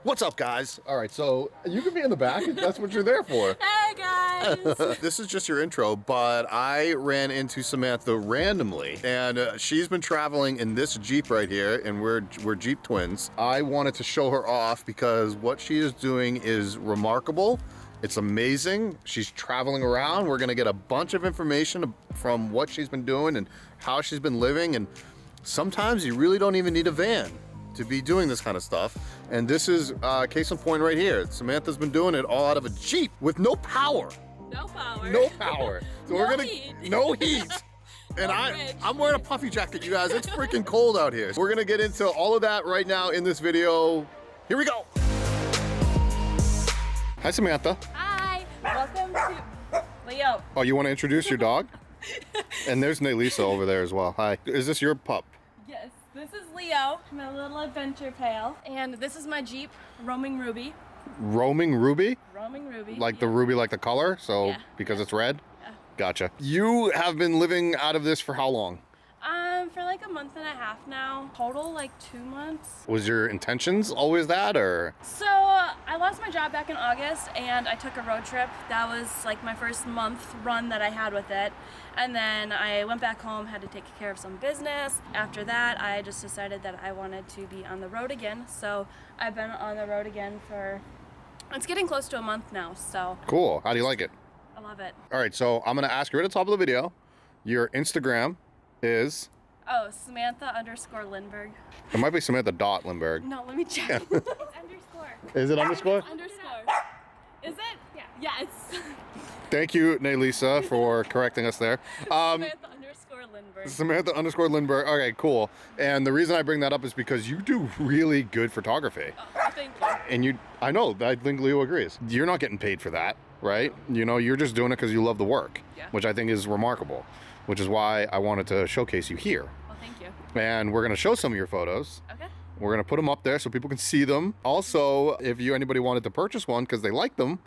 What's up, guys? All right, so you can be in the back if that's what you're there for. Hey, guys! This is just your intro, but I ran into Samantha randomly, and she's been traveling in this Jeep right here, and we're Jeep twins. I wanted to show her off because what she is doing is remarkable. It's amazing. She's traveling around. We're gonna get a bunch of information from what she's been doing and how she's been living, and sometimes you really don't even need a van to be doing this kind of stuff. And this is case in point right here. Samantha's been doing it all out of a Jeep with no power. No power. No power. So No we're gonna heat. no heat. And I'm wearing a puffy jacket, you guys. It's freaking cold out here. We're gonna get into all of that right now in this video. Here we go. Hi, Samantha. Hi! Welcome to Leo. Oh, you want to introduce your dog? And there's Lisa over there as well. Hi. Is this your pup? Yes, this is Leo, my little adventure pal. And this is my Jeep, Roaming Ruby. Roaming Ruby? Roaming Ruby. Like the ruby, like the color? So Yeah. because it's red? Yeah. Gotcha. You have been living out of this for how long? For like a month and a half now. Total, like 2 months. Was your intentions always that, or? So, I lost my job back in August and I took a road trip. That was like my first month run that I had with it. And then I went back home, had to take care of some business. After that, I just decided that I wanted to be on the road again. So, I've been on the road again for, it's getting close to a month now, so. Cool. How do you like it? I love it. All right, so I'm gonna ask you at the top of the video. Your Instagram is? Oh, Samantha_Lindberg. It might be Samantha.Lindberg. No, let me check. It's underscore. Is it underscore? It's underscore. Is it? Yeah. Yeah, it's Thank you, Lisa, for correcting us there. Samantha_Lindberg. Samantha_Lindberg. Okay, cool. And the reason I bring that up is because you do really good photography. Oh, thank you. And I know, I think Leo agrees. You're not getting paid for that, right? You know, you're just doing it because you love the work, Yeah. which I think is remarkable, which is why I wanted to showcase you here. Well, thank you. And we're gonna show some of your photos. Okay. We're gonna put them up there so people can see them. Also, if anybody wanted to purchase one because they like them,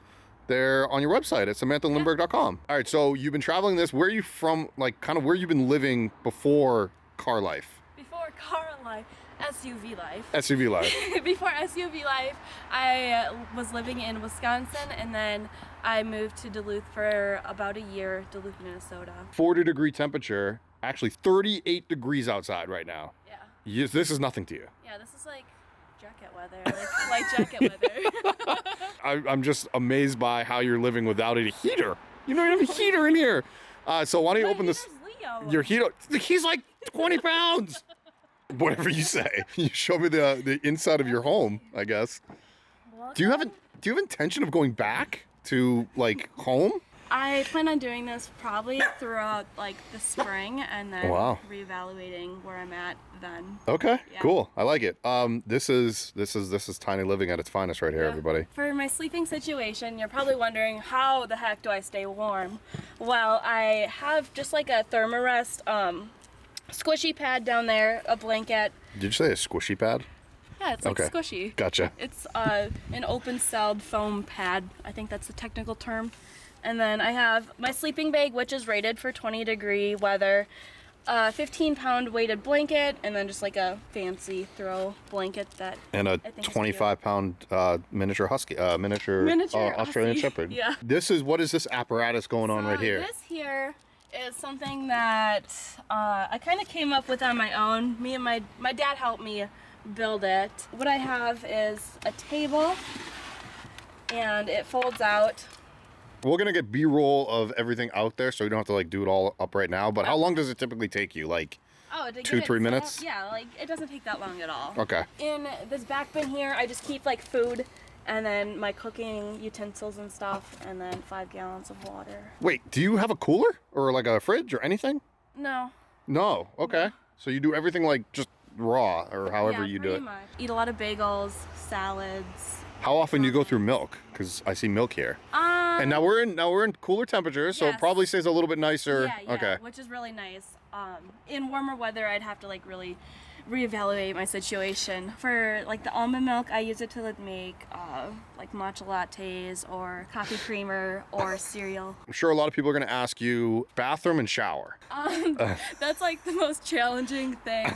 they're on your website at samanhthalindberg.com. All right, so you've been traveling this. Where are you from? Like, kind of where you've been living before car life? Before car life, SUV life. SUV life. Before SUV life, I was living in Wisconsin, and then I moved to Duluth for about a year, Duluth, Minnesota. 40-degree temperature. Actually, 38 degrees outside right now. Yeah. This is nothing to you. Yeah, this is like jacket weather, like light jacket weather. I'm just amazed by how you're living without a heater. You don't even have a heater in here. So why don't you open this? Leo. Your heater. He's like 20 pounds. Whatever you say. You show me the inside of your home, I guess. Do you have intention of going back to like home? I plan on doing this probably throughout like the spring, and then reevaluating where I'm at then. Okay, Yeah. cool. I like it. This is tiny living at its finest right here, everybody. For my sleeping situation, you're probably wondering how the heck do I stay warm? Well, I have just like a Thermarest squishy pad down there, a blanket. Did you say a squishy pad? Yeah, it's like squishy. Gotcha. It's an open-celled foam pad. I think that's the technical term. And then I have my sleeping bag, which is rated for 20-degree weather, a 15-pound weighted blanket, and then just like a fancy throw blanket that. And a 25-pound miniature husky, miniature Australian husky. Shepherd. Yeah. What is this apparatus going on right here? This here is something that I kind of came up with on my own. Me and my dad helped me build it. What I have is a table, and it folds out. We're gonna get B-roll of everything out there, so you don't have to like do it all up right now. But how long does it typically take you? Like 2-3 minutes? Yeah, like it doesn't take that long at all. Okay. In this back bin here, I just keep like food, and then my cooking utensils and stuff, and then 5 gallons of water. Wait, do you have a cooler or like a fridge or anything? No. No. Okay. No. So you do everything like just raw or however you do it. Pretty much. Eat a lot of bagels, salads. How often do you go through milk? Because I see milk here. And now we're in cooler temperatures, so it probably stays a little bit nicer. Yeah, okay. Which is really nice. In warmer weather, I'd have to like really reevaluate my situation. For like the almond milk, I use it to like make like matcha lattes or coffee creamer or cereal. I'm sure a lot of people are going to ask you bathroom and shower. That's like the most challenging thing.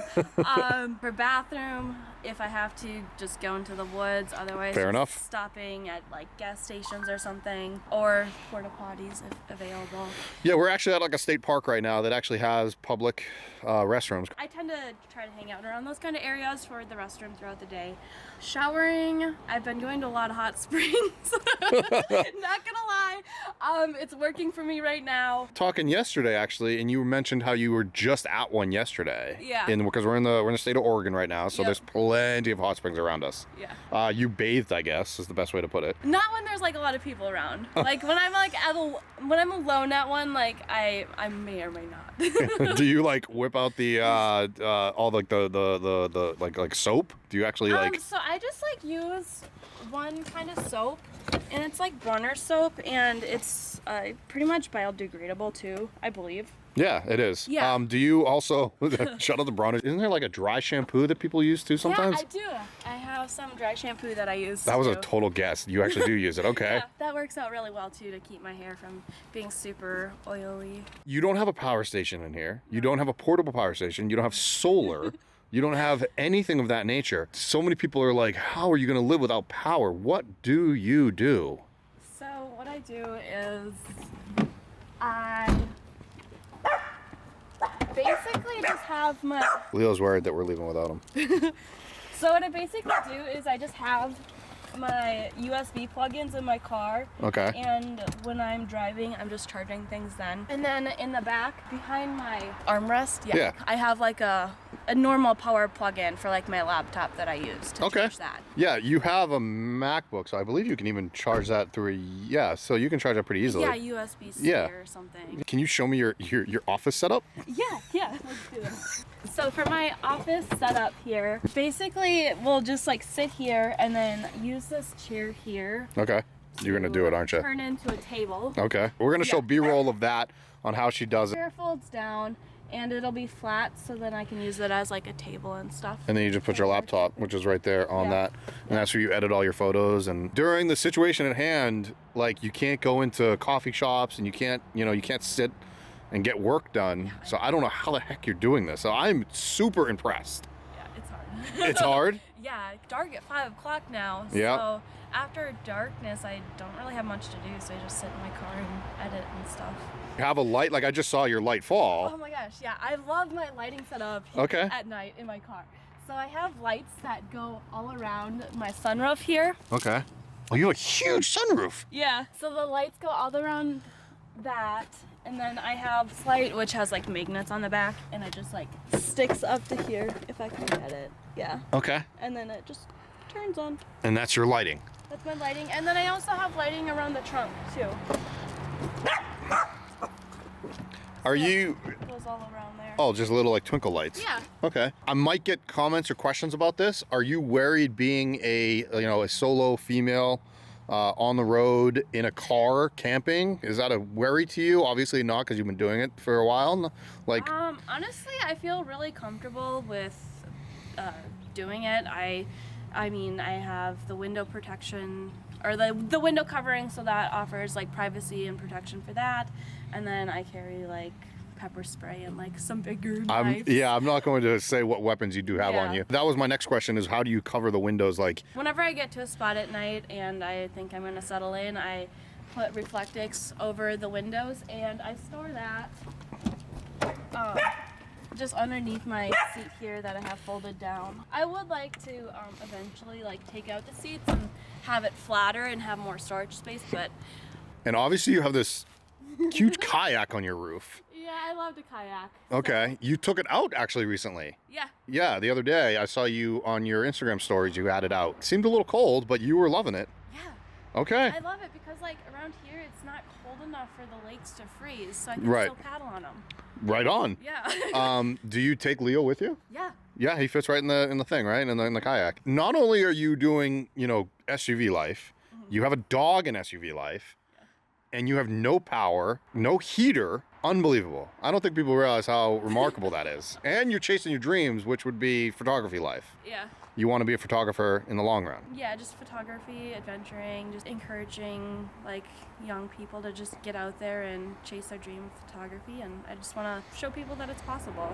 For bathroom, if I have to, just go into the woods. Otherwise, Fair just enough. stopping at like gas stations or something, or porta potties if available. Yeah, we're actually at like a state park right now that actually has public restrooms. I tend to try to hang out around those kind of areas for the restroom throughout the day. Showering, I've been going to a lot of hot springs. Not gonna lie, it's working for me right now. Talking yesterday actually, and you mentioned how you were just at one yesterday. Yeah. Because we're in the state of Oregon right now, so Yep. there's plenty of hot springs around us. Yeah. You bathed, I guess, is the best way to put it. Not when there's like a lot of people around. Like when I'm like when I'm alone at one, like I may or may not. Do you like whip out the all like the like soap? Do you actually like? So I just like use one kind of soap, and it's like Brunner soap, and it's pretty much biodegradable too, I believe. Yeah, it is. Yeah. Do you also shout out the Braun? Isn't there like a dry shampoo that people use too sometimes? Yeah, I do. I have some dry shampoo that I use. That was a too. total guess. You actually do use it. Okay. Yeah, that works out really well too to keep my hair from being super oily. You don't have a power station in here. You don't have a portable power station. You don't have solar. You don't have anything of that nature. So many people are like, how are you going to live without power? What do you do? So what I do is I basically just have my... Leo's worried that we're leaving without him. So what I basically do is I just have my USB plugins in my car. Okay. And when I'm driving, I'm just charging things then. And then in the back, behind my armrest, Yeah. I have like a normal power plug-in for like my laptop that I use to charge that. Yeah, you have a MacBook, so I believe you can even charge that through so you can charge that pretty easily. Yeah, USB-C or something. Can you show me your office setup? Yeah, let's do it. So for my office setup here, basically we'll just like sit here and then use this chair here. Okay. You're gonna do it, aren't you? Turn into a table. Okay. We're gonna show B-roll of that on how she does it. Chair folds down and it'll be flat, so then I can use it as like a table and stuff. And then you just put your laptop, which is right there on Yeah. that. And that's where you edit all your photos. And during the situation at hand, like you can't go into coffee shops and you can't sit and get work done. So I don't know how the heck you're doing this. So I'm super impressed. Yeah, it's hard. It's hard? Yeah, dark at 5 o'clock now. Yeah. So after darkness, I don't really have much to do, so I just sit in my car and edit and stuff. You have a light, like I just saw your light fall. Oh my gosh, yeah, I love my lighting setup Okay. at night in my car. So I have lights that go all around my sunroof here. Okay. Oh, you have a huge sunroof. Yeah. So the lights go all around that, and then I have this light which has like magnets on the back, and it just like sticks up to here if I can get it. Yeah. Okay. And then it just turns on. And that's your lighting. That's my lighting, and then I also have lighting around the trunk too. Are you? It goes all around there. Oh, just little like twinkle lights. Yeah. Okay. I might get comments or questions about this. Are you worried being a solo female on the road in a car camping? Is that a worry to you? Obviously not, because you've been doing it for a while. Like. Honestly, I feel really comfortable with doing it. I mean, I have the window protection, or the window covering, so that offers like privacy and protection for that. And then I carry like pepper spray and like some bigger knives. I'm not going to say what weapons you do have on Yeah. you. That was my next question, is how do you cover the windows? Like, Whenever I get to a spot at night and I think I'm gonna settle in, I put Reflectix over the windows, and I store that just underneath my seat here that I have folded down. I would like to eventually like take out the seats and have it flatter and have more storage space, but and obviously you have this huge kayak on your roof. yeah, I love to kayak. Okay. You took it out actually recently. Yeah. Yeah, the other day I saw you on your Instagram stories, you had it out. Seemed a little cold, but you were loving it. Yeah. Okay. I love it because like around here it's not cold enough for the lakes to freeze, so I can Right. still paddle on them. Right on. Yeah. Do you take Leo with you? Yeah. Yeah, he fits right in the thing, right? In the kayak. Not only are you doing, SUV life, you have a dog in SUV life, and you have no power, no heater. Unbelievable. I don't think people realize how remarkable that is. And you're chasing your dreams, which would be photography life. Yeah. you want to be a photographer in the long run. Yeah, just photography, adventuring, just encouraging like young people to just get out there and chase their dream of photography, and I just want to show people that it's possible.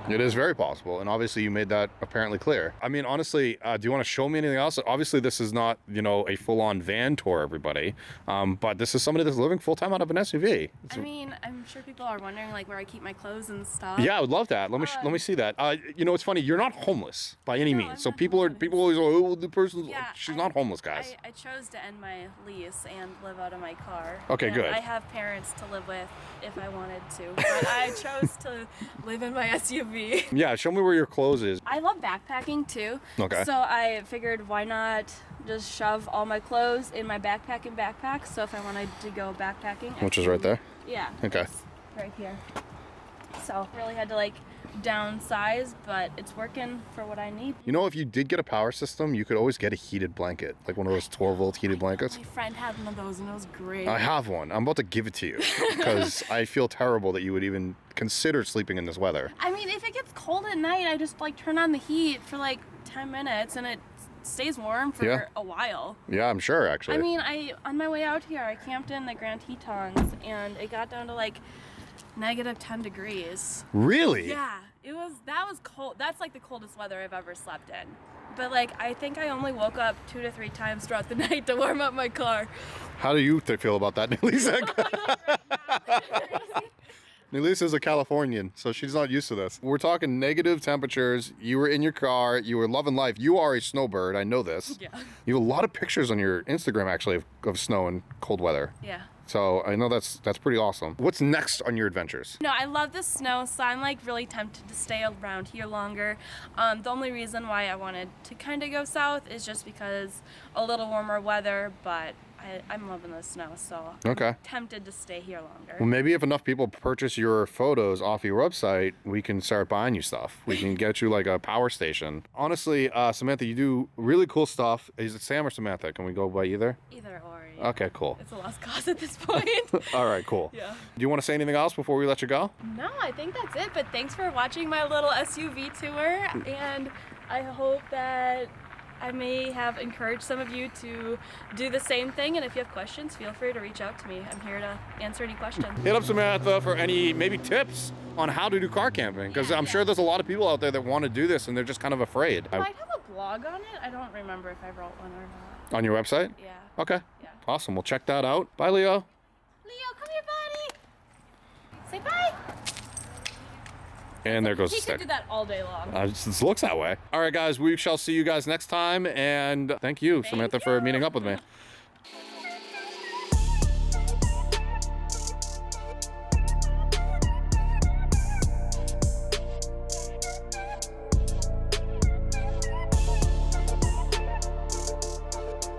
It is very possible, and obviously you made that apparently clear. I mean, honestly, do you want to show me anything else? Obviously, this is not, you know, a full-on van tour, everybody, but this is somebody that's living full-time out of an SUV. I mean, I'm sure people are wondering like where I keep my clothes and stuff. Yeah, I would love that. Let me see that. You know, it's funny. You're not homeless by any means. I'm So not people homeless. always go, oh, the person's Yeah, she's not homeless, guys. I chose to end my lease and live out of my car. Okay, And good. I have parents to live with if I wanted to, but I chose to live in my SUV. Yeah, show me where your clothes is. I love backpacking too. Okay. So I figured why not just shove all my clothes in my backpack and backpack. So if I wanted to go backpacking, Which is right there? Yeah. Okay. It's right here. So really had to like downsize, but it's working for what I need. You know, if you did get a power system, you could always get a heated blanket, like one of those 12-volt heated blankets. My friend had one of those and it was great. I have one. I'm about to give it to you because I feel terrible that you would even consider sleeping in this weather. I mean, if it gets cold at night, I just like turn on the heat for like 10 minutes and it stays warm for Yeah. a while. Yeah, I'm sure, actually. I mean, on my way out here, I camped in the Grand Tetons and it got down to like -10 degrees. Really? Yeah, that was cold. That's like the coldest weather I've ever slept in. But like, I think I only woke up 2 to 3 times throughout the night to warm up my car. How do you feel about that, Nelisa? Nelisa's a Californian, so she's not used to this. We're talking negative temperatures. You were in your car. You were loving life. You are a snowbird. I know this. Yeah. You have a lot of pictures on your Instagram, actually, of snow and cold weather. Yeah. So I know that's pretty awesome. What's next on your adventures? No, I love the snow, so I'm like really tempted to stay around here longer. The only reason why I wanted to kind of go south is just because a little warmer weather, but I'm loving the snow, so Okay. I'm tempted to stay here longer. Well, maybe if enough people purchase your photos off your website, we can start buying you stuff. We can get you like a power station. Honestly, Samantha, you do really cool stuff. Is it Sam or Samantha? Can we go by either? Either or. Yeah. Okay, cool. It's a lost cause at this point. All right, cool. Yeah. Do you want to say anything else before we let you go? No, I think that's it. But thanks for watching my little SUV tour, and I hope that I may have encouraged some of you to do the same thing. And if you have questions, feel free to reach out to me. I'm here to answer any questions. Hit up Samantha for any maybe tips on how to do car camping, because I'm sure there's a lot of people out there that want to do this and they're just kind of afraid. I might have a blog on it. I don't remember if I wrote one or not. On your website? Yeah. Okay. Yeah. Awesome. We'll check that out. Bye, Leo. Leo, come here, buddy. Say bye. And there goes the He stick. could do that all day long. It looks that way. All right, guys, we shall see you guys next time. And thank you, Samantha, for meeting up with me.